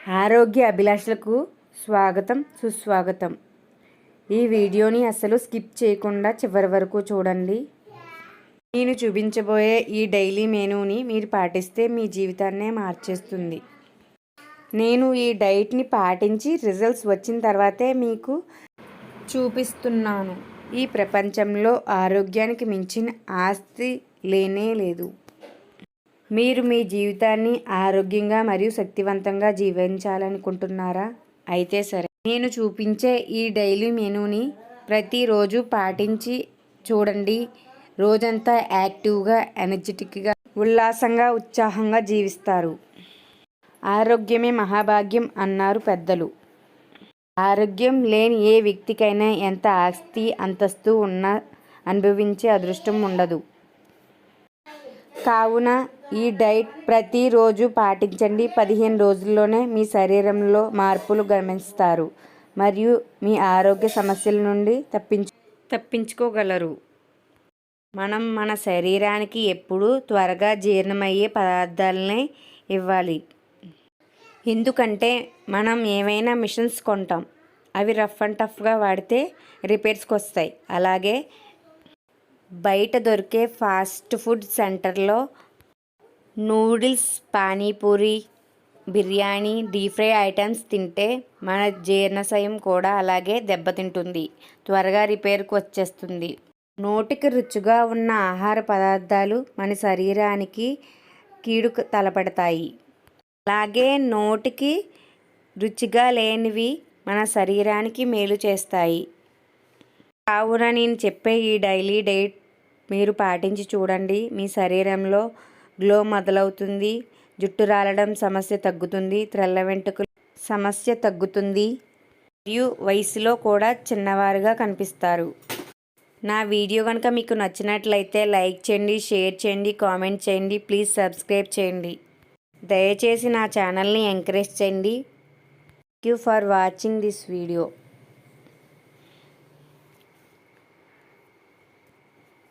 ఆరోగ్య అభిలాషులకు స్వాగతం సుస్వాగతం. ఈ వీడియోని అస్సలు స్కిప్ చేయకుండా చివరి వరకు చూడండి. నేను చూపించబోయే ఈ డైలీ మెనూని మీరు పాటిస్తే మీ జీవితాన్నే మార్చేస్తుంది. నేను ఈ డైట్ని పాటించి రిజల్ట్స్ వచ్చిన తర్వాతే మీకు చూపిస్తున్నాను. ఈ ప్రపంచంలో ఆరోగ్యానికి మించిన ఆస్తి లేనే లేదు. మీరు మీ జీవితాన్ని ఆరోగ్యంగా మరియు శక్తివంతంగా జీవించాలనుకుంటున్నారా? అయితే సరే, నేను చూపించే ఈ డైలీ మెనూని ప్రతిరోజు పాటించి చూడండి. రోజంతా యాక్టివ్గా, ఎనర్జెటిక్గా, ఉల్లాసంగా, ఉత్సాహంగా జీవిస్తారు. ఆరోగ్యమే మహాభాగ్యం అన్నారు పెద్దలు. ఆరోగ్యం లేని ఏ వ్యక్తికైనా ఎంత ఆస్తి అంతస్తు ఉన్నా అనుభవించే అదృష్టం ఉండదు. కావున ఈ డైట్ ప్రతిరోజు పాటించండి. 15 రోజుల్లోనే మీ శరీరంలో మార్పులు గమనిస్తారు మరియు మీ ఆరోగ్య సమస్యల నుండి తప్పించుకోగలరు. మనం మన శరీరానికి ఎప్పుడూ త్వరగా జీర్ణమయ్యే పదార్థాలనే ఇవ్వాలి. ఎందుకంటే మనం ఏవైనా మిషన్స్ కొంటాం, అవి రఫ్ అండ్ టఫ్గా వాడితే రిపేర్స్కి వస్తాయి. అలాగే బయట దొరికే ఫాస్ట్ ఫుడ్ సెంటర్లో noodles, panipuri, biryani, deep fry items తింటే మన జీర్ణశయం కూడా అలాగే దెబ్బతింటుంది, త్వరగా రిపేర్కి వచ్చేస్తుంది. నోటికి రుచిగా ఉన్న ఆహార పదార్థాలు మన శరీరానికి కీడు తలపెడతాయి. అలాగే నోటికి రుచిగా లేనివి మన శరీరానికి మేలు చేస్తాయి. కావున నేను చెప్పే ఈ డైలీ డైట్ మీరు పాటించి చూడండి. మీ శరీరంలో గ్లో మొదలవుతుంది, జుట్టు రాలడం సమస్య తగ్గుతుంది, తెల్ల వెంట్రుకల సమస్య తగ్గుతుంది మరియు వయసులో కూడా చిన్నవారుగా కనిపిస్తారు. నా వీడియో కనుక మీకు నచ్చినట్లయితే లైక్ చేయండి, షేర్ చేయండి, కామెంట్ చేయండి. ప్లీజ్ సబ్స్క్రైబ్ చేయండి. దయచేసి నా ఛానల్ని ఎంకరేజ్ చేయండి. Thank you for watching this video.